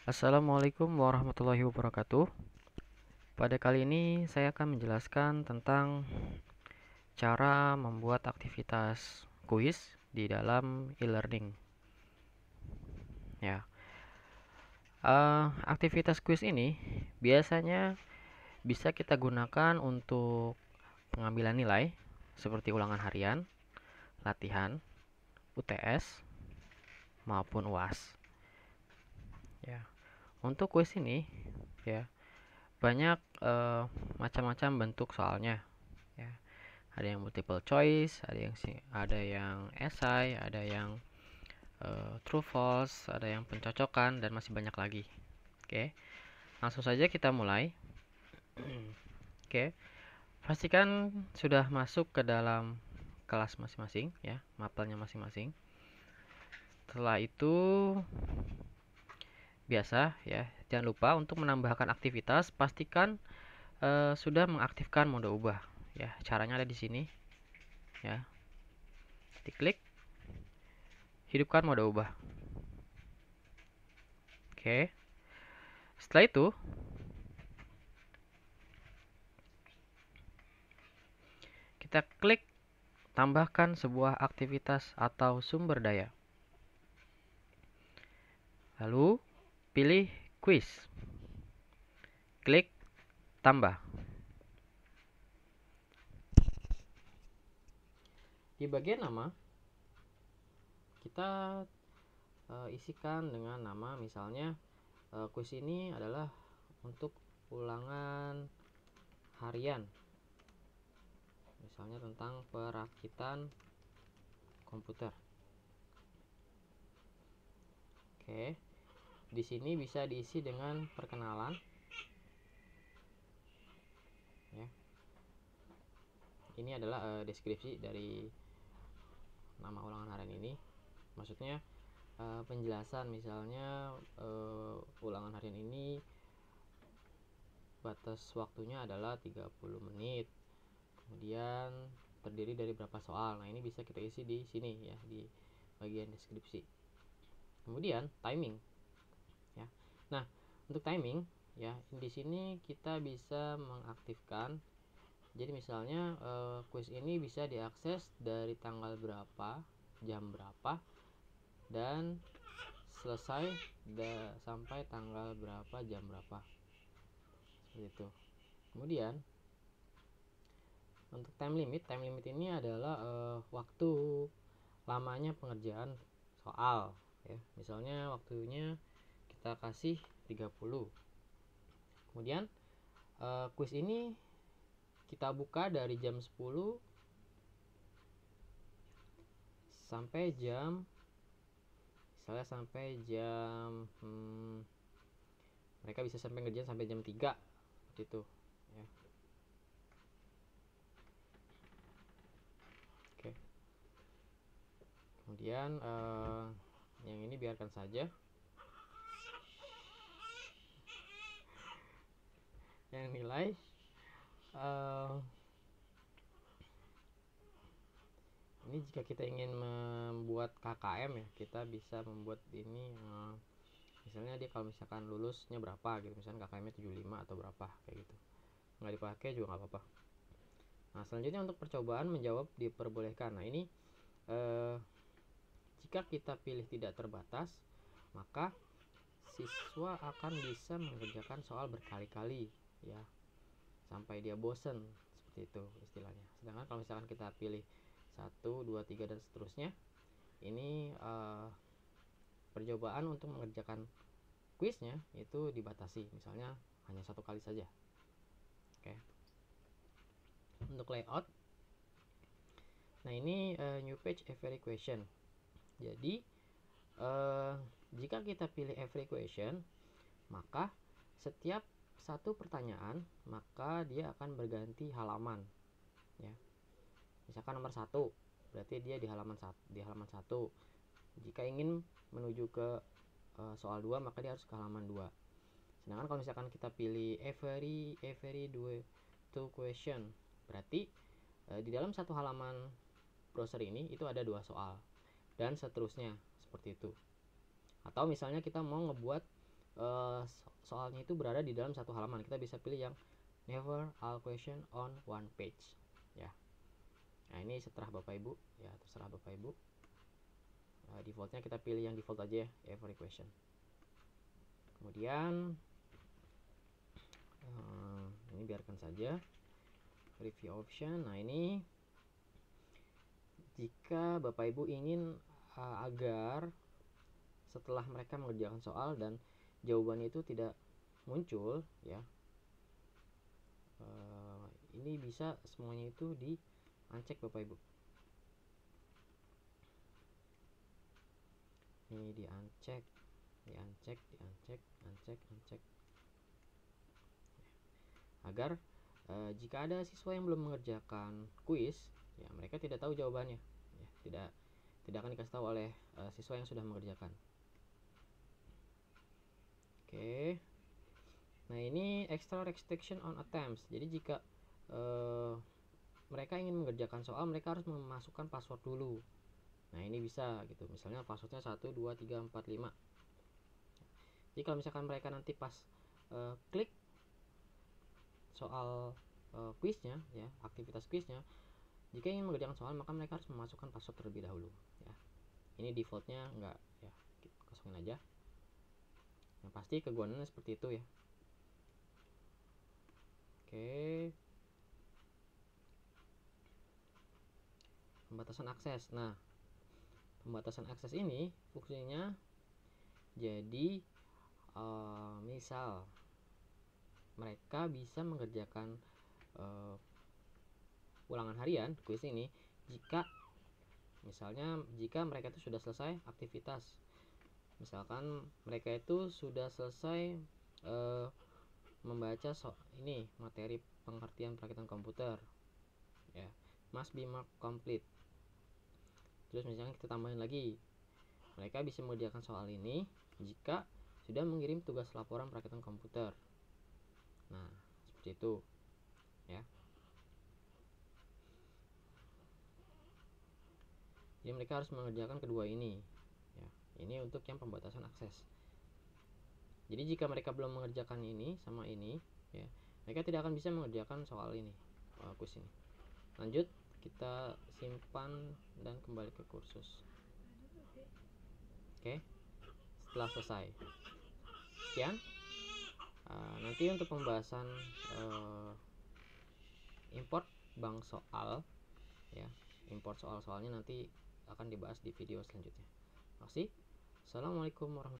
Assalamualaikum warahmatullahi wabarakatuh. Pada kali ini saya akan menjelaskan tentang cara membuat aktivitas kuis di dalam e-learning. Ya, aktivitas kuis ini biasanya bisa kita gunakan untuk pengambilan nilai seperti ulangan harian, latihan, UTS, maupun UAS. Ya, untuk kuis ini ya banyak macam-macam bentuk soalnya. Ya, ada yang multiple choice, ada yang esai, ada yang true false, ada yang pencocokan dan masih banyak lagi. Oke, langsung saja kita mulai. Oke, pastikan sudah masuk ke dalam kelas masing-masing ya, mapelnya masing-masing. Setelah itu biasa ya, jangan lupa untuk menambahkan aktivitas, pastikan sudah mengaktifkan mode ubah ya. Caranya ada di sini ya. Diklik, hidupkan mode ubah. Oke. Setelah itu, kita klik tambahkan sebuah aktivitas atau sumber daya. Lalu, pilih quiz. Klik tambah. Di bagian nama, kita isikan dengan nama, misalnya kuis ini adalah untuk ulangan harian. Misalnya tentang perakitan komputer. Oke. Di sini bisa diisi dengan perkenalan. Ya. Ini adalah deskripsi dari nama ulangan harian ini. Maksudnya penjelasan, misalnya ulangan harian ini batas waktunya adalah 30 menit. Kemudian terdiri dari berapa soal. Nah, ini bisa kita isi di sini ya, di bagian deskripsi. Kemudian timing ya. Nah, untuk timing ya, di sini kita bisa mengaktifkan. Jadi misalnya kuis ini bisa diakses dari tanggal berapa, jam berapa, dan selesai sampai tanggal berapa, jam berapa, seperti itu. Kemudian untuk time limit ini adalah waktu lamanya pengerjaan soal ya. Misalnya waktunya kita kasih 30. Kemudian kuis ini kita buka dari jam 10 sampai jam, misalnya sampai jam mereka bisa sampai ngerjain sampai jam 3 seperti itu ya. Oke. Kemudian yang ini biarkan saja. Yang nilai ini jika kita ingin membuat KKM ya, kita bisa membuat ini misalnya dia kalau misalkan lulusnya berapa gitu, misalnya KKM-nya 75 atau berapa kayak gitu. Nggak dipakai juga nggak apa-apa. Nah, selanjutnya untuk percobaan menjawab diperbolehkan. Nah, ini jika kita pilih tidak terbatas, maka siswa akan bisa mengerjakan soal berkali-kali ya, sampai dia bosen, seperti itu istilahnya. Sedangkan kalau misalkan kita pilih 1, 2, 3 dan seterusnya, ini percobaan untuk mengerjakan kuisnya itu dibatasi, misalnya hanya 1 kali saja. Oke. Untuk layout, nah ini new page every question. Jadi jika kita pilih every question, maka setiap satu pertanyaan maka dia akan berganti halaman ya. Misalkan nomor 1 berarti dia di halaman 1. Jika ingin menuju ke soal 2 maka dia harus ke halaman 2. Sedangkan kalau misalkan kita pilih every two question, berarti di dalam satu halaman browser ini itu ada 2 soal dan seterusnya, seperti itu. Atau misalnya kita mau ngebuat soalnya itu berada di dalam satu halaman. Kita bisa pilih yang never all question on one page ya. Nah ini setelah Bapak Ibu ya, terserah Bapak Ibu. Defaultnya kita pilih yang default aja ya, every question. Kemudian ini biarkan saja review option. Nah ini jika Bapak Ibu ingin agar setelah mereka mengerjakan soal dan jawabannya itu tidak muncul ya, ini bisa semuanya itu di uncheck Bapak Ibu. Ini di uncheck, uncheck agar jika ada siswa yang belum mengerjakan kuis ya, mereka tidak tahu jawabannya ya, tidak akan dikasih tahu oleh siswa yang sudah mengerjakan. Oke. Nah ini extra restriction on attempts. Jadi jika mereka ingin mengerjakan soal, mereka harus memasukkan password dulu. Nah ini bisa gitu, misalnya passwordnya 1, 2, 3, 4, 5. Jadi kalau misalkan mereka nanti pas klik soal kuisnya ya, aktivitas kuisnya, jika ingin mengerjakan soal maka mereka harus memasukkan password terlebih dahulu ya. Ini defaultnya enggak ya, kosongin aja. Yang pasti kegunaannya seperti itu ya. Oke. Pembatasan akses. Nah, pembatasan akses ini fungsinya jadi misal mereka bisa mengerjakan ulangan harian kuis ini jika mereka itu sudah selesai aktivitas. Misalkan mereka itu sudah selesai membaca ini materi pengertian perakitan komputer ya, must be marked complete. Terus misalnya kita tambahin lagi, mereka bisa mengerjakan soal ini jika sudah mengirim tugas laporan perakitan komputer. Nah seperti itu ya. Jadi mereka harus mengerjakan kedua ini ya. Ini untuk yang pembatasan akses. Jadi jika mereka belum mengerjakan ini sama ini ya, mereka tidak akan bisa mengerjakan soal ini, kuis ini. Lanjut, kita simpan dan kembali ke kursus. Oke, setelah selesai. Sekian. Nanti untuk pembahasan import bank soal ya, import soal-soalnya nanti akan dibahas di video selanjutnya. Terima kasih. Assalamualaikum warahmatullahi wabarakatuh.